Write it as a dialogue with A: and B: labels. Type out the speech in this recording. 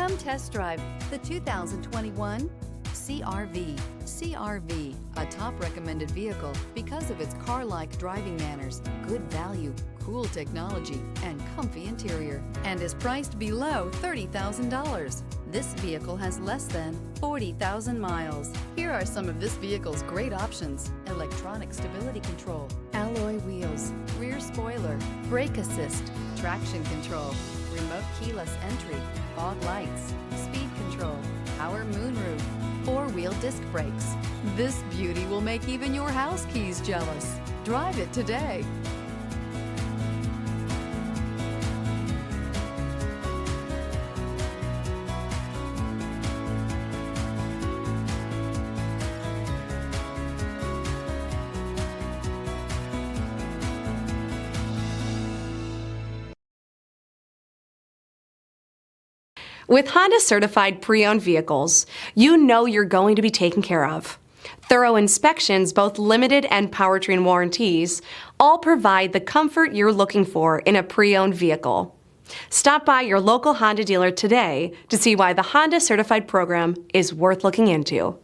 A: Come test drive the 2021 CR-V. CR-V, a top recommended vehicle because of its car-like driving manners, good value, cool technology, and comfy interior, and is priced below $30,000. This vehicle has less than 40,000 miles. Here are some of this vehicle's great options: electronic stability control, alloy wheels, rear spoiler, brake assist, traction control, remote keyless entry, fog lights, speed control, power moonroof, four-wheel disc brakes. This beauty will make even your house keys jealous. Drive it today.
B: With Honda Certified Pre-Owned Vehicles, you know you're going to be taken care of. Thorough inspections, both limited and powertrain warranties, all provide the comfort you're looking for in a pre-owned vehicle. Stop by your local Honda dealer today to see why the Honda Certified program is worth looking into.